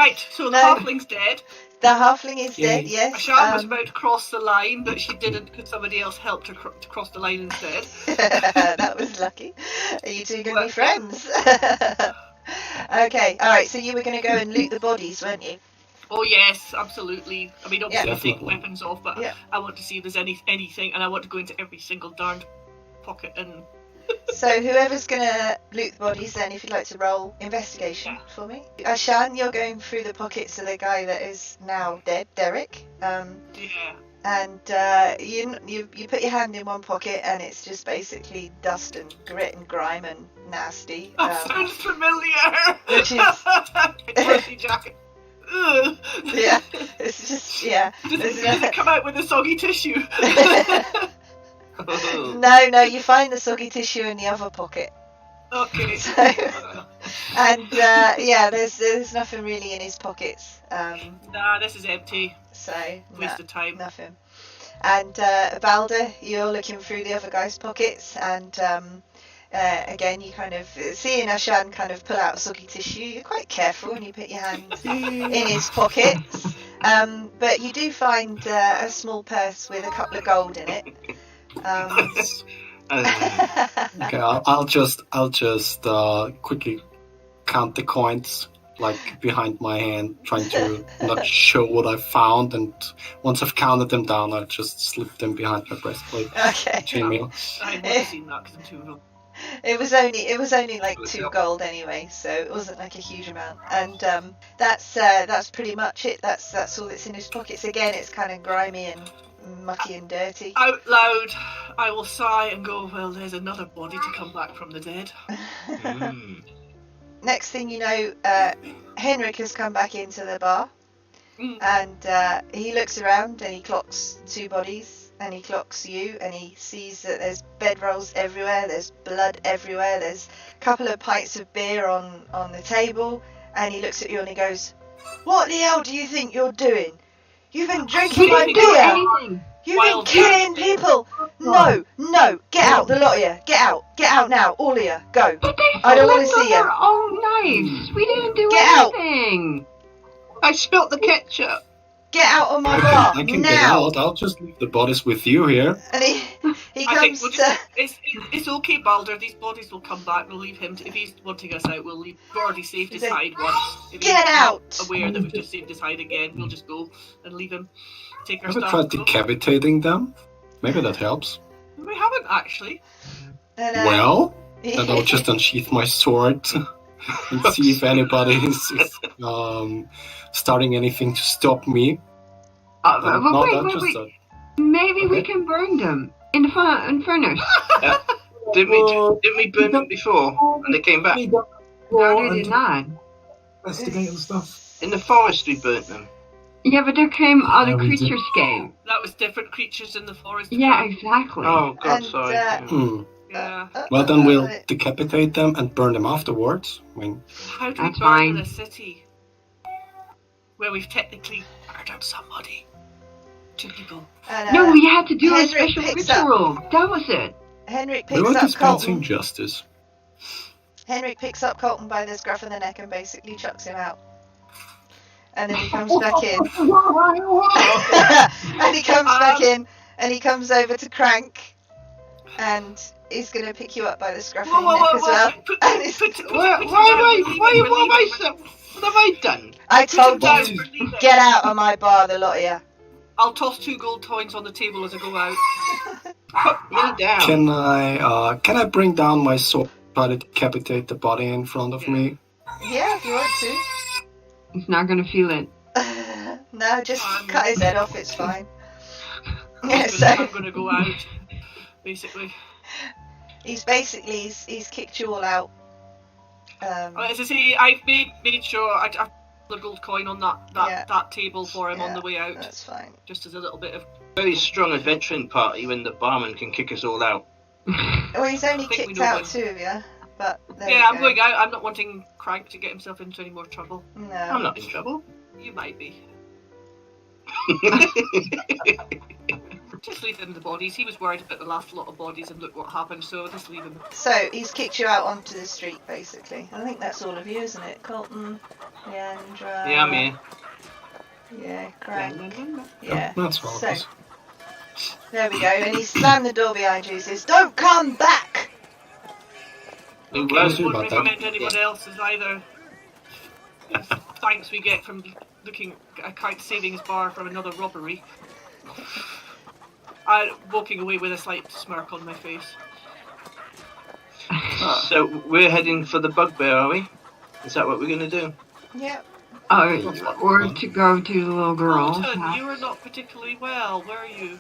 Right, so the halfling's dead. The halfling is dead, yes. Ashan was about to cross the line, but she didn't because somebody else helped her to cross the line instead. That was lucky. Are you two going to be friends? Okay, alright, so you were going to go and loot the bodies, weren't you? Oh yes, absolutely. I mean, obviously we'll take weapons off, but I want to see if there's anything, and I want to go into every single darned pocket and... So whoever's going to loot the bodies then, if you'd like to roll investigation for me. Ashan, you're going through the pockets of the guy that is now dead, Derek. And you put your hand in one pocket and it's just basically dust and grit and grime and nasty. That sounds familiar! Which is... Rusty jacket. Yeah, it's just, Does it come out with a soggy tissue? No, you find the soggy tissue in the other pocket. Okay. So, and there's nothing really in his pockets. Nah, this is empty. So waste of time. Nothing. And Balder, you're looking through the other guy's pockets, and again, you kind of seeing Ashan kind of pull out soggy tissue. You're quite careful when you put your hands in his pockets, but you do find a small purse with a couple of gold in it. Okay, I'll just quickly count the coins, like behind my hand, trying to not show what I found. And once I've counted them down, I'll just slip them behind my breastplate. Okay. I haven't seen that because I'm too low. It was only like 2 gold anyway, so it wasn't like a huge amount. And that's pretty much it. That's all that's in his pockets. Again, it's kind of grimy and mucky and dirty. Out loud, I will sigh and go, well, there's another body to come back from the dead. Next thing you know, Henrik has come back into the bar, and he looks around and he clocks 2 bodies, and he clocks you, and he sees that there's bedrolls everywhere, there's blood everywhere, there's a couple of pints of beer on the table, and he looks at you and he goes, "What the hell do you think you're doing? You've been drinking my beer! You've been killing people! No, get out, the lot of you! Get out now, all of you, go! I don't want to see you! Oh, nice! We didn't do anything! I spilt the ketchup! Get out of my bar, I can now! get out, I'll just leave the bodies with you here. And he comes to... It's okay, Balder, these bodies will come back, we'll leave him, if he's wanting us out, we'll leave. We've already saved his hide once. If Get out! Aware that we've just saved his hide again, we'll just go and leave him. Take our Have stuff. I tried decapitating them? Maybe that helps. We haven't, actually. And, Well, then I'll just unsheath my sword and see if anybody is starting anything to stop me. Wait. Maybe we can burn them in the furnace. Didn't we burn them before and they came back? No, they did not. Investigate and stuff. In the forest we burnt them. Yeah, but there came other creatures came. That was different creatures in the forest. Yeah, exactly. Oh god, And, sorry. Yeah. Well, then we'll decapitate them and burn them afterwards. I mean, How do we That's burn fine. in a city where we've technically murdered somebody? 2 people. And, No, we had to do a Henrik special picks up- ritual. That was it. Henrik we picks were up dispensing Colton. justice. Henrik picks up Colton by the scruff of the neck and basically chucks him out. And then he comes back in. And he comes back in, and he comes over to Crank, and he's going to pick you up by the scruff of your neck as well. And it's- What have I done? I told you, get out of my bar, the lot of you. I'll toss 2 gold coins on the table as I go out. Put me down. Can I bring down my sword, try to decapitate the body in front of me? Yeah, if you want to. He's not gonna feel it. No, just cut his head off, it's fine. Yeah, I'm so going to go out, basically. he's kicked you all out. As I say, I've made sure I put the gold coin on that table for him on the way out. That's fine. Just as a little bit of... Very strong adventuring party when the barman can kick us all out. Well, he's only I think we kicked know out when. 2 of you, but there Yeah, you I'm go. going out. I'm not wanting Crank to get himself into any more trouble. No. I'm not in trouble. You might be. Just leave him the bodies. He was worried about the last lot of bodies and look what happened, so just leave him. So he's kicked you out onto the street, basically. I think that's all of you, isn't it? Colton, Leandra. Yeah, I'm here. Yeah, Crank. Oh, Yeah. that's all So, it is. there we go. And he slammed the door behind you and says, "Don't come back!" We Okay, won't. I won't about that. recommend anyone else as either. As thanks we get from looking at saving his bar from another robbery. I'm walking away with a slight smirk on my face. So we're heading for the bugbear, are we? Is that what we're going to do? Yep. Or to go to the little girl. Colton, you are not particularly well. Where are you?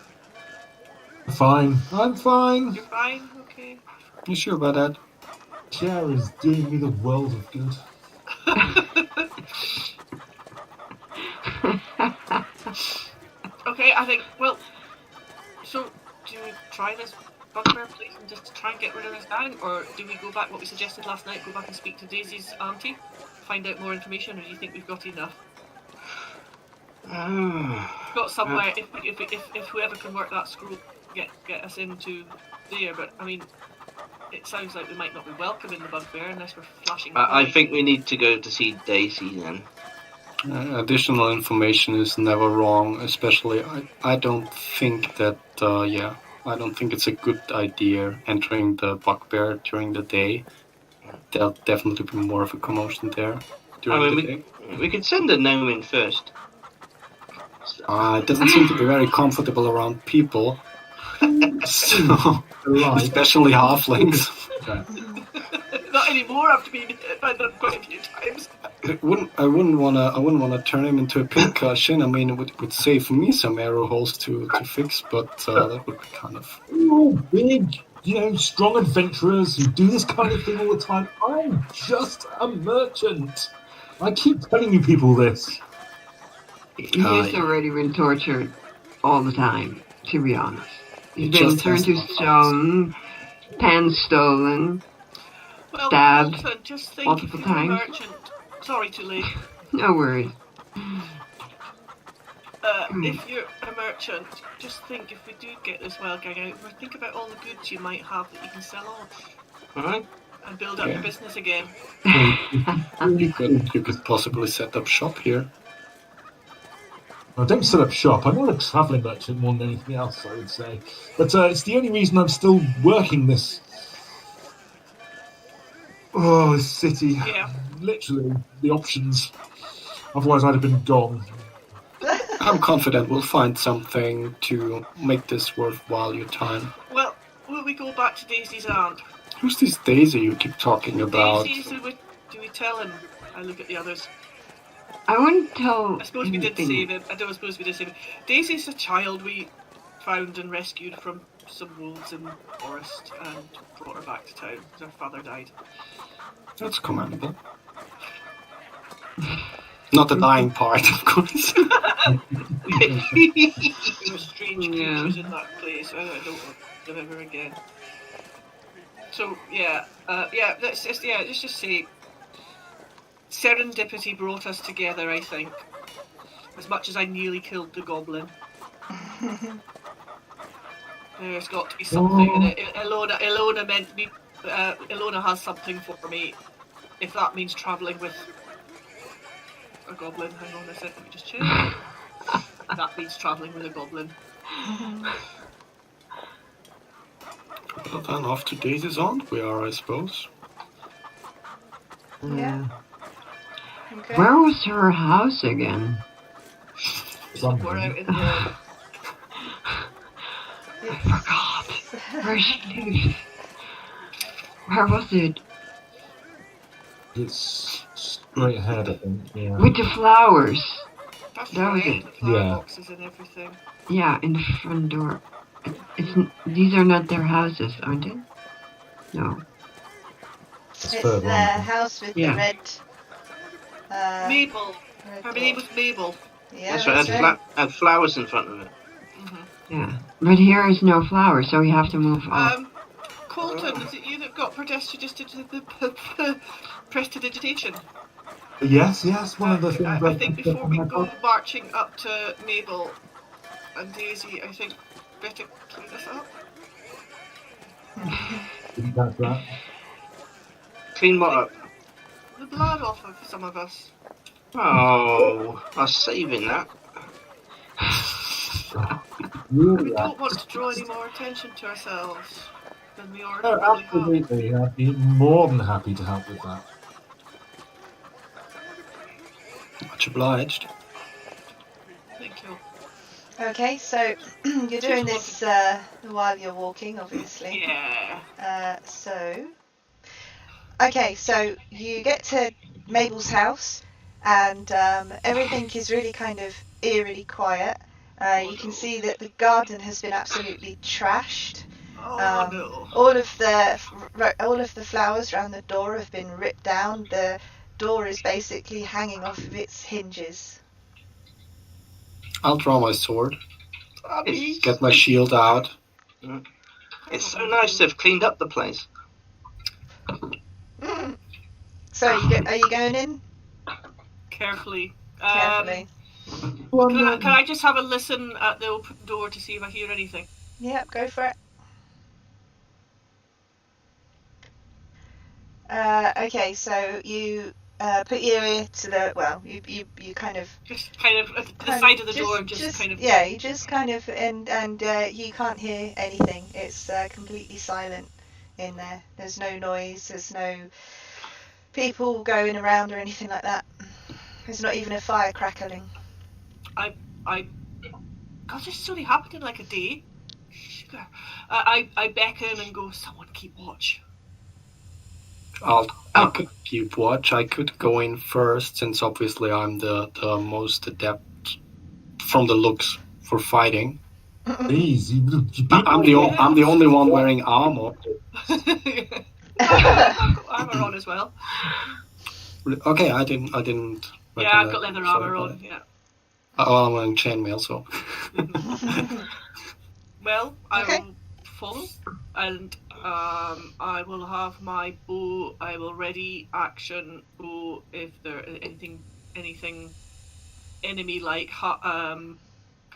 Fine. I'm fine. You're fine? Okay. You sure about that? Chair is doing me the world of good. Okay, I think, well, so do we try this bugbear place and just try and get rid of this gang, or do we go back, what we suggested last night, go back and speak to Daisy's auntie, find out more information, or do you think we've got enough? Got somewhere, if whoever can work that screw get us into there, but I mean, it sounds like we might not be welcome in the bugbear unless we're flashing. I think we need to go to see Daisy then. Additional information is never wrong, especially I don't think that, I don't think it's a good idea entering the bugbear during the day. There'll definitely be more of a commotion there during the day. We could send a gnome in first. It doesn't seem to be very comfortable around people. So, especially halflings. Not anymore after being hit by them quite a few times. I wouldn't wanna turn him into a pincushion. I mean, it would save me some arrow holes to fix, but that would be kind of. We're all big, strong adventurers who do this kind of thing all the time. I'm just a merchant. I keep telling you people this. He's already been tortured all the time, to be honest. He's been turned to stone, pens stolen, stabbed Colton, just think multiple if you're times. a merchant. Sorry, too late. No worries. If you're a merchant, just think if we do get this wild gang out, think about all the goods you might have that you can sell on. And build up your business again. You could possibly set up shop here. I don't set up shop. I'm not a travelling merchant more than anything else, I would say. But it's the only reason I'm still working this city. Yeah. Literally, the options. Otherwise, I'd have been gone. I'm confident we'll find something to make this worthwhile your time. Well, will we go back to Daisy's aunt? Who's this Daisy you keep talking about? Daisy, do we tell him? I look at the others. I wouldn't tell. I suppose we did save him. I don't suppose we did save him. Daisy's a child we found and rescued from some wolves in the forest and brought her back to town because her father died. That's commendable. Not the dying part, of course. There were strange creatures in that place. I don't want them ever again. So let's just say serendipity brought us together, I think. As much as I nearly killed the goblin. There's got to be something in it. Ilona meant me. Ilona has something for me. If that means travelling with a goblin, hang on a second, let me just check. That means travelling with a goblin. Well then, off to Daisy's aunt we are, I suppose. Yeah. Okay. Where was her house again? Somewhere out in the... I forgot. Where she lived. Where was it? It's straight ahead, I think. Yeah. With the flowers. That's That was right, it. the flower Yeah. boxes and everything. Yeah, in the front door. These are not their houses, aren't they? No. It's further the on. house with Yeah. the red. Mabel. red Her door. name was Mabel. Yeah, That's right. Had flowers in front of it. Yeah. But here is no flowers, so we have to move on. Colton, is it you that got prestidigitation? Yes, one of the things I think before we go marching up to Mabel and Daisy, I think better clean this up. That's that. Clean what up? The blood off of some of us. Oh, I was saving that. We don't want to draw any more attention to ourselves than we already probably have. Absolutely. I'd be more than happy to help with that. Much obliged. Thank you. Okay, so you're doing this while you're walking, obviously. Yeah. So you get to Mabel's house, and everything is really kind of eerily quiet. You can see that the garden has been absolutely trashed. Oh no. All of the flowers around the door have been ripped down. The door is basically hanging off of its hinges. I'll draw my sword. It's, Get my shield out. it's so nice to have cleaned up the place. So are you going in? Carefully. Carefully. Can I just have a listen at the open door to see if I hear anything? Yep, go for it. Okay, so you put your ear to the you kind of just kind of at the side of the door, just kind of you just kind of and you can't hear anything. It's completely silent in there. There's no noise. There's no people going around or anything like that. There's not even a fire crackling. God, this only happened in like a day. Sugar. I beckon and go, someone keep watch. I could keep watch. I could go in first, since obviously I'm the most adept from the looks for fighting. Please, I'm the only one wearing armor. Armor on as well. Okay, I didn't. Yeah, I've got leather armor on. Yeah. I'm wearing chainmail, so. Well, I will follow, and I will have my bow. I will ready action bow if there anything enemy like kind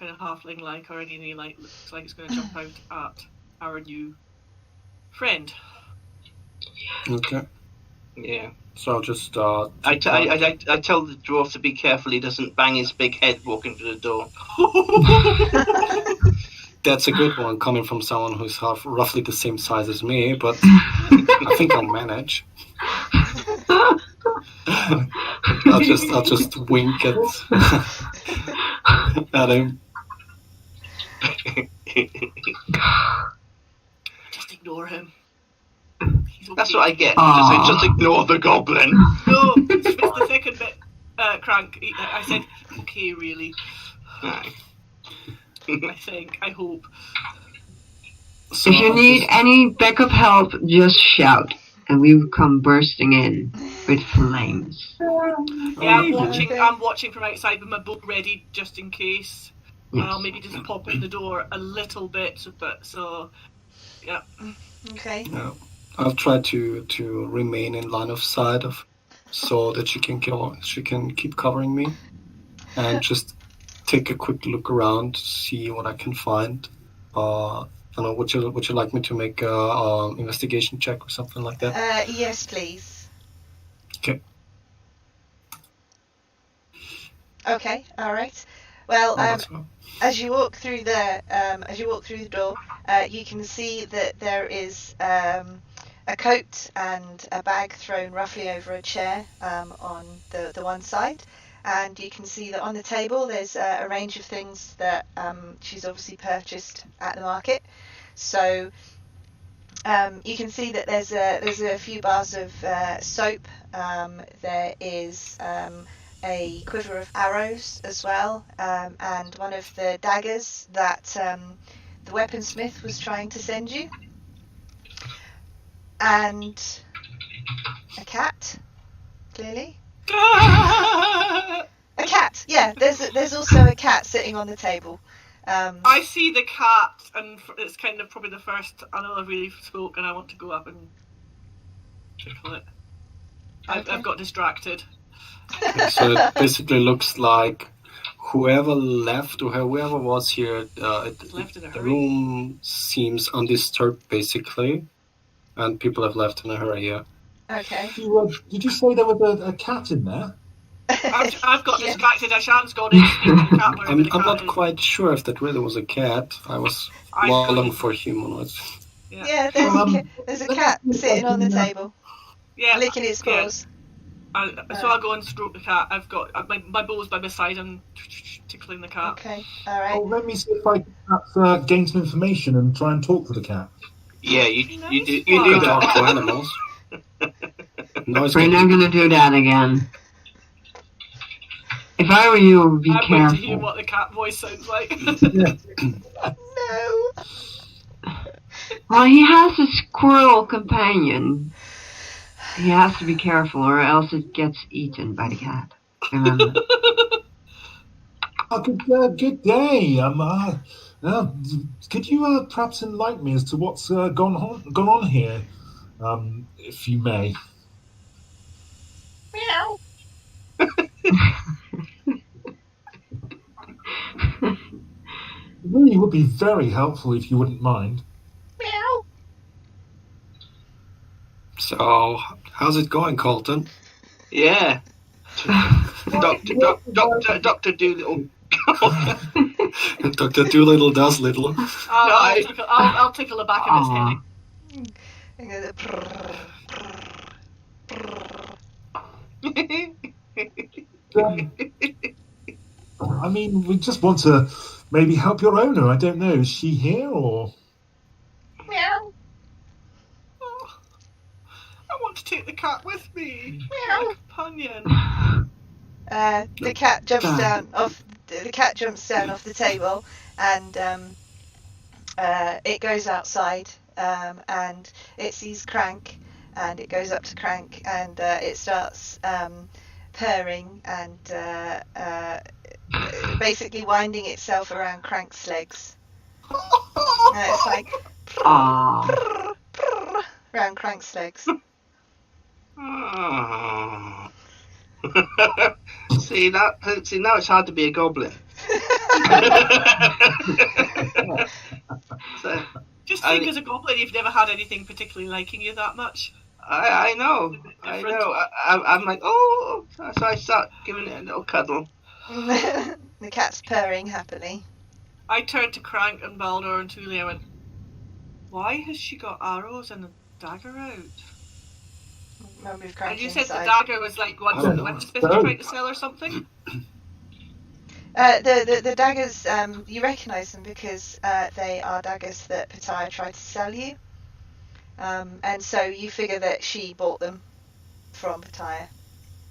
of halfling like or anything like looks like it's going to jump out at our new friend. Okay. Yeah. So I'll just. I tell the dwarf to be careful he doesn't bang his big head walking through the door. That's a good one, coming from someone who's roughly the same size as me, but I think I'll manage. I'll just wink at him. Just ignore him. Okay. That's what I get. Just ignore the goblin. No, it's the second bit, Crank. I said, okay, really. I hope. So if you need any backup help, just shout, and we will come bursting in with flames. Yeah, I'm watching from outside with my bow ready just in case. Yes. And I'll maybe just pop in the door a little bit, so yeah. Okay. Yeah. I'll try to remain in line of sight so that she can keep covering me, and just take a quick look around, see what I can find. I don't know. Would you like me to make a investigation check or something like that? Yes, please. Okay. Okay. All right. Well, as you walk through the door, you can see that there is a coat and a bag thrown roughly over a chair on the one side, and you can see that on the table there's a range of things that she's obviously purchased at the market. So you can see that there's a few bars of soap. There is a quiver of arrows as well, and one of the daggers that the weaponsmith was trying to send you, and a cat, clearly. A cat, yeah. There's also a cat sitting on the table. I see the cat, and it's kind of probably the first I know I've really spoke, and I want to go up and tickle it. Okay. I've got distracted. So it basically looks like whoever left or whoever was here, the room seems undisturbed basically, and people have left in a hurry. Yeah. Okay. Did you say there was a cat in there? I've got Yeah. distracted. Ashan's gone in to speak to the cat. wherever I'm the cat not is. quite sure if that really was a cat. I was I've lolling gone- for humanoids. Yeah, there's there's a cat sitting on the table, Yeah. licking its Yeah. paws. So I'll go and stroke the cat. I've got my bow's by my side. I'm tickling the cat. Okay, all right. Oh, let me see if I can perhaps gain some information and try and talk to the cat. Yeah, you Nice do one. Good that. talk to animals. Noise We're not going to do that again. If I were you, I would be I'm waiting to hear careful. what the cat voice sounds like. No. Well, he has a squirrel companion. He has to be careful, or else it gets eaten by the cat. Remember? Oh, good day. Could you perhaps enlighten me as to what's gone on here, if you may? Meow. It really would be very helpful if you wouldn't mind. Meow. So, how's it going, Colton? Yeah. Doctor Doolittle. Dr. Doolittle does little. I'll tickle the back of its Aw. head. And go the prrr, prrr, prrr. I mean, we just want to maybe help your owner. I don't know. Is she here or? Meow. I want to take the cat with me. Meow. Companion. The cat jumps down off. The cat jumps down off the table, and it goes outside, and it sees Crank, and it goes up to Crank, and it starts purring and basically winding itself around Crank's legs. And it's like Aw. prrr, prrr, around Crank's legs. Oh. See now it's hard to be a goblin. So, Just think, as a goblin, you've never had anything particularly liking you that much. I know. I'm like, oh, so I start giving it a little cuddle. The cat's purring happily. I turned to Crank and Baldur and Thule and went, why has she got arrows and a dagger out? I'll move Crank And you said inside. the dagger was like one Oh, that no. the smith was trying to sell or something? The daggers, you recognise them because they are daggers that Pitaya tried to sell you. And so you figure that she bought them from Pitaya,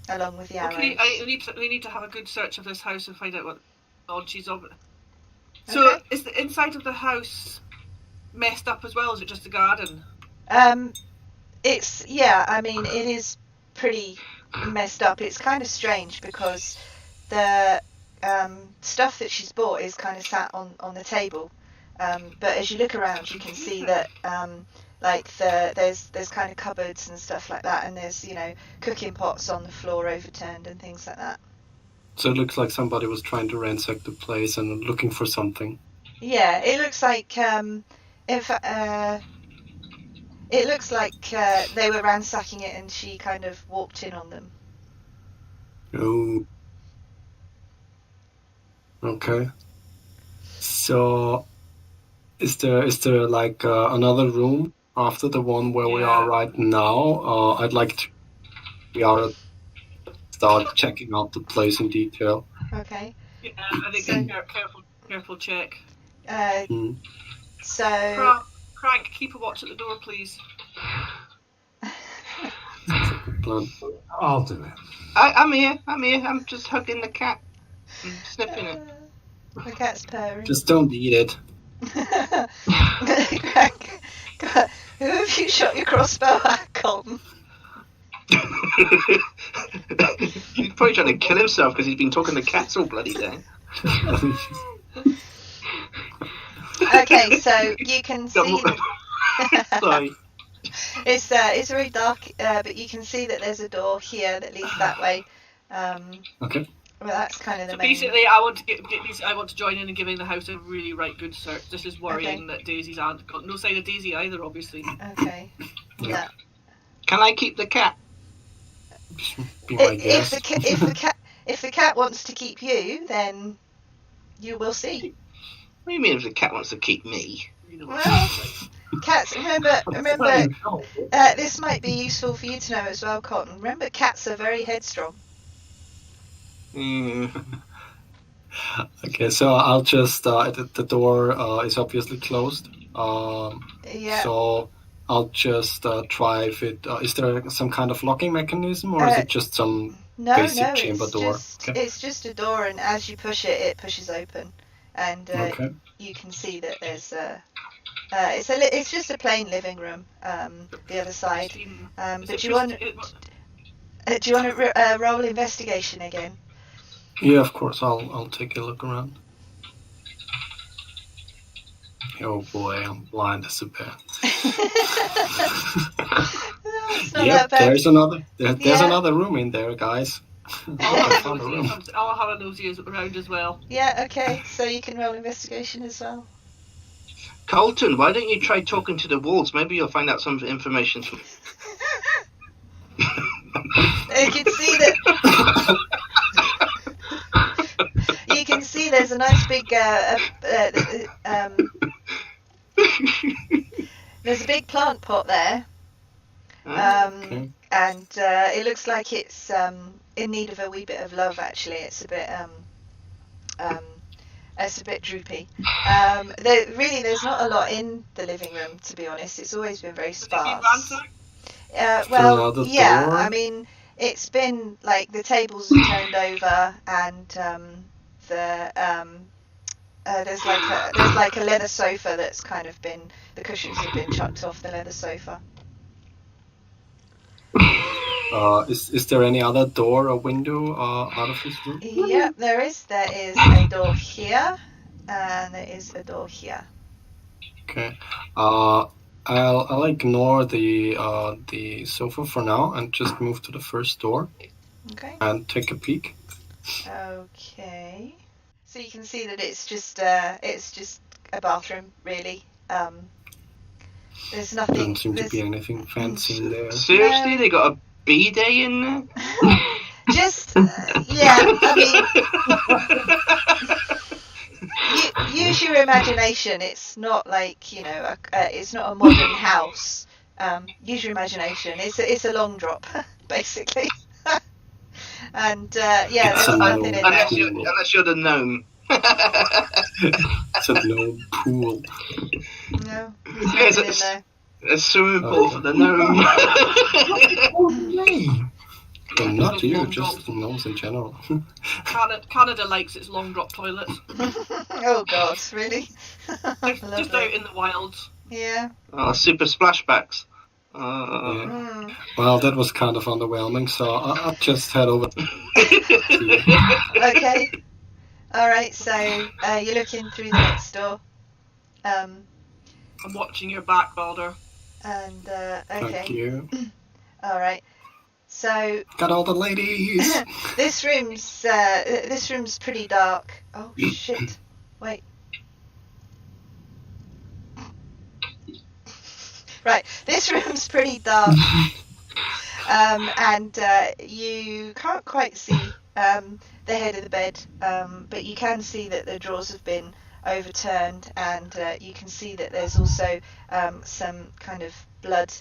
along with the arrows. Okay, we need to have a good search of this house and find out what odd she's of. So, Okay. is the inside of the house messed up as well? Is it just a garden? I mean, it is pretty messed up. It's kind of strange because the stuff that she's bought is kind of sat on the table. But as you look around, you can see that there's kind of cupboards and stuff like that, and there's cooking pots on the floor overturned and things like that. So it looks like somebody was trying to ransack the place and looking for something. Yeah, it looks like it looks like they were ransacking it, and she kind of walked in on them. Oh. Okay. So, is there like another room after the one where we are right now? I'd like to start checking out the place in detail. Okay. Yeah, I think careful check. So. Crank, keep a watch at the door, please. Plan. I'll do it. I'm here. I'm just hugging the cat and sniffing it. The cat's purring. Just don't eat it. God, who have you shot your crossbow at, Colton? He's probably trying to kill himself because he's been talking to cats all bloody day. Okay, so you can see. Sorry. It's very dark, but you can see that there's a door here that leads that way. Okay. Well, that's kind of the So main. basically, I want to join in and giving the house a really good search. This is worrying that Daisy's aunt got no sign of Daisy either, obviously. Okay. Yeah. Can I keep the cat? Be my guest. If If the cat wants to keep you, then you will see. What do you mean if the cat wants to keep me? Well, cats. Remember. This might be useful for you to know as well, Cotton. Remember, cats are very headstrong. Okay, so I'll just the door is obviously closed. Yeah. So I'll just try if it is there some kind of locking mechanism, or is it just some basic chamber door? It's just a door, and as you push it, it pushes open, and Okay. you can see that there's it's just a plain living room. The other side. But do you want to roll investigation again? Yeah, of course. I'll take a look around. Oh boy, I'm blind as a bat. Yep, there's another. There's another room in there, guys. I'll have a nosy around as well. Yeah. Okay. So you can roll investigation as well. Colton, why don't you try talking to the walls? Maybe you'll find out some information. You can see that. You can see there's a nice big. There's a big plant pot there, Okay. and it looks like it's in need of a wee bit of love. Actually, it's a bit droopy. There's not a lot in the living room, to be honest. It's always been very sparse. Well, yeah. Door? I mean, it's been like the tables are turned over, and there's like a leather sofa that's kind of been, the cushions have been chucked off the leather sofa. Is there any other door or window out of this room? Yeah, there is. There is a door here, and there is a door here. Okay. I'll ignore the sofa for now and just move to the first door. Okay. And take a peek. Okay. So you can see that it's just a bathroom, really. There's nothing. Doesn't seem to be anything fancy in there. Seriously, they got a bidet in there? Just yeah. I mean, use your imagination. It's not like it's not a modern house. Use your imagination. It's a long drop, basically. And there's nothing in there. Unless you're the gnome. It's a gnome pool. No, there's nothing in there. A swimming pool for the gnome. Well, not you, just gnomes in general. Canada likes its long drop toilets. Oh God, really? Just out in the wilds. Yeah. Oh, super splashbacks. Yeah. Well, that was kind of underwhelming, so I'll just head over. Okay. All right. So you're looking through the next door. I'm watching your back, Balder. And okay. Thank you. All right. So got all the ladies. This room's pretty dark. Oh shit! Wait. Right, this room's pretty dark, and you can't quite see the head of the bed, but you can see that the drawers have been overturned, and you can see that there's also some kind of blood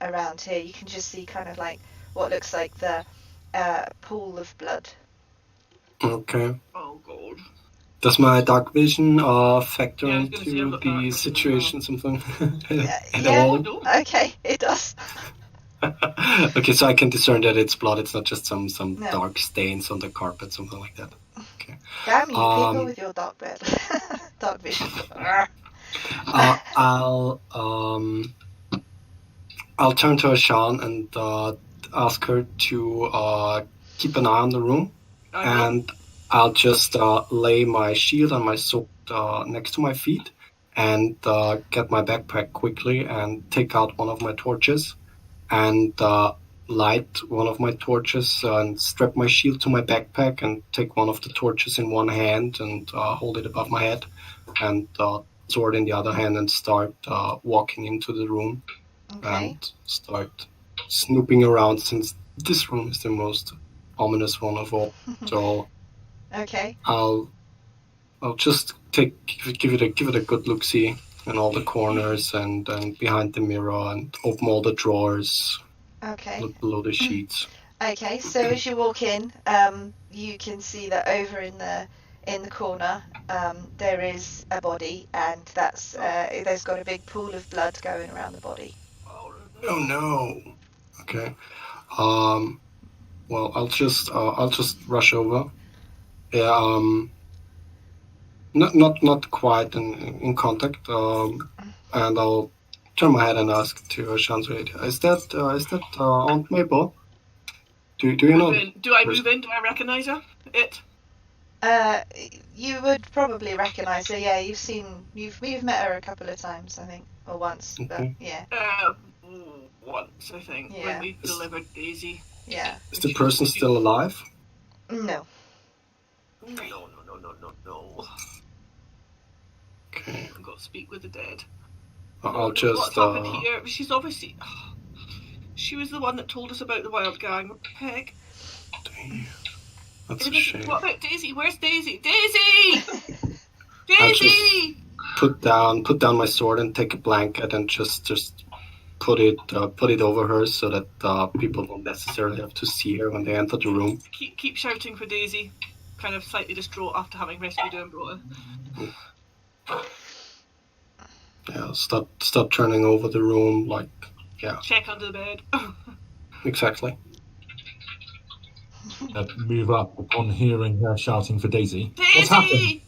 around here. You can just see kind of like what looks like the pool of blood. Okay. Oh God. Does my dark vision factor into the situation something at all? Okay, it does. Okay, so I can discern that it's blood. It's not just some No. dark stains on the carpet, something like that. Okay. Damn you, people with your dark vision. I'll turn to Ashan and ask her to keep an eye on the room, and I'll just lay my shield and my sword next to my feet and get my backpack quickly and take out one of my torches and light one of my torches and strap my shield to my backpack and take one of the torches in one hand and hold it above my head and sword in the other hand and start walking into the room and start snooping around since this room is the most ominous one of all. So Okay. I'll just give it a good look see in all the corners and behind the mirror and open all the drawers. Okay. Look below the sheets. Okay. So as you walk in, you can see that over in the corner, there is a body, and that's there's got a big pool of blood going around the body. Oh no. Okay. Well, I'll just rush over. Yeah. Not quite in contact. And I'll turn my head and ask to Shanzred, is that Aunt Mabel? Do you know? Do I move in? Do I recognise her? You would probably recognise her. Yeah, you've met her a couple of times, I think, or once. Okay. But yeah. Once I think Yeah. when we delivered Daisy. Yeah. Is the person still alive? No. No. Okay. I've got to speak with the dead. I'll just. What's happened here? She's obviously. She was the one that told us about the wild gang with Peg. Damn. That's a shame. What about Daisy? Where's Daisy? Daisy! I'll Daisy! just put down my sword and take a blanket and just put it over her so that people don't necessarily have to see her when they enter the room. Keep shouting for Daisy, kind of slightly distraught after having rescued her and brought her. Yeah, start turning over the room, like, yeah. Check under the bed. Exactly. Move up upon hearing her shouting for Daisy. Daisy! What's happened?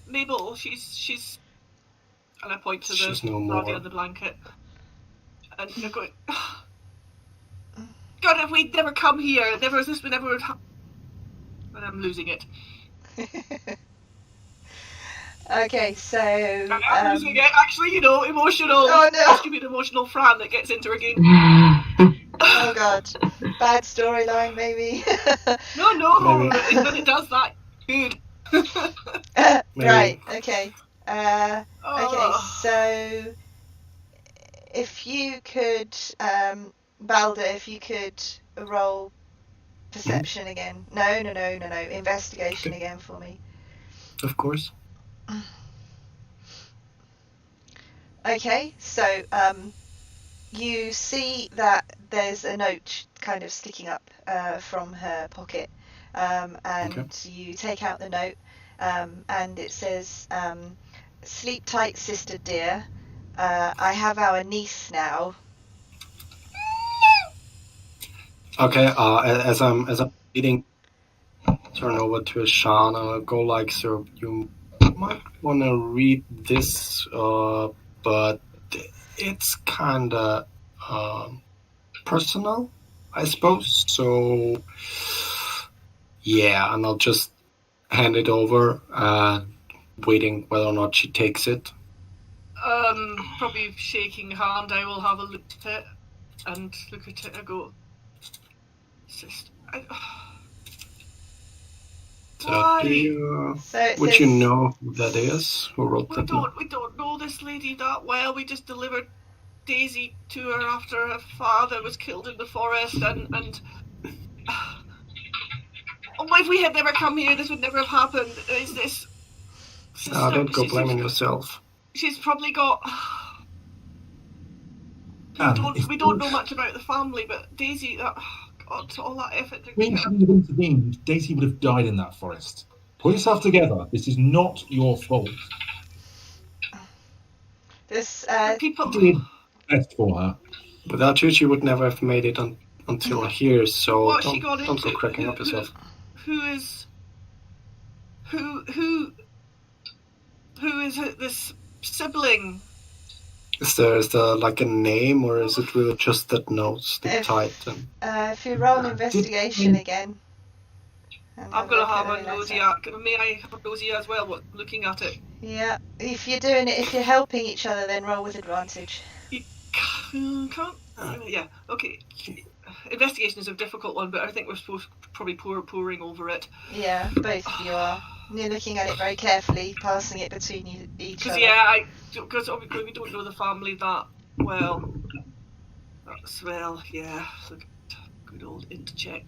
Mabel, she's... And I point to She's the no body more. on the blanket. And you're going... God, if we'd never come here, this would never... And I'm losing it. Okay, so I'm losing it. Actually, emotional. Oh, no. That's gonna be an emotional Fran that gets into her game. oh god, bad storyline maybe. No, Maybe. it does that. Good. Right. Okay. Okay. Oh. So, if you could, Balder, if you could roll perception again. No. Investigation again for me. Of course. Okay, so you see that there's a note kind of sticking up from her pocket, and Okay. you take out the note, and it says, "Sleep tight, sister dear. I have our niece now." Okay. As I'm reading, turn over to Sean and I'll go like, so you might want to read this, but it's kind of personal, I suppose. So yeah, and I'll just hand it over, waiting whether or not she takes it. Probably shaking hand. I will have a look at it and look at it and go, sister. Why? So it Would says, you know who that is? Who wrote that? We don't know this lady that well. We just delivered Daisy to her after her father was killed in the forest, and if we had never come here, this would never have happened. Is this? Sister, Don't go blaming yourself. She's probably got. We don't know much about the family, but Daisy, God, all that effort. Queen shouldn't have intervened. Daisy would have died in that forest. Pull yourself together. This is not your fault. this People did best for her. Without you, she would never have made it until here. So what she got don't go into, cracking up yourself. Who is this sibling? Is there like a name, or is it really just that notes the tight? if you roll an investigation again. I'm going to have a nosy at. May I have a nosy as well? Looking at it. Yeah, if you're helping each other, then roll with advantage. You can't. Yeah. Okay. Investigation is a difficult one, but I think we're supposed to probably pouring over it. Yeah, both of you are. You're looking at it very carefully, passing it between each other. Because obviously we don't know the family that well. Yeah. Good old int check.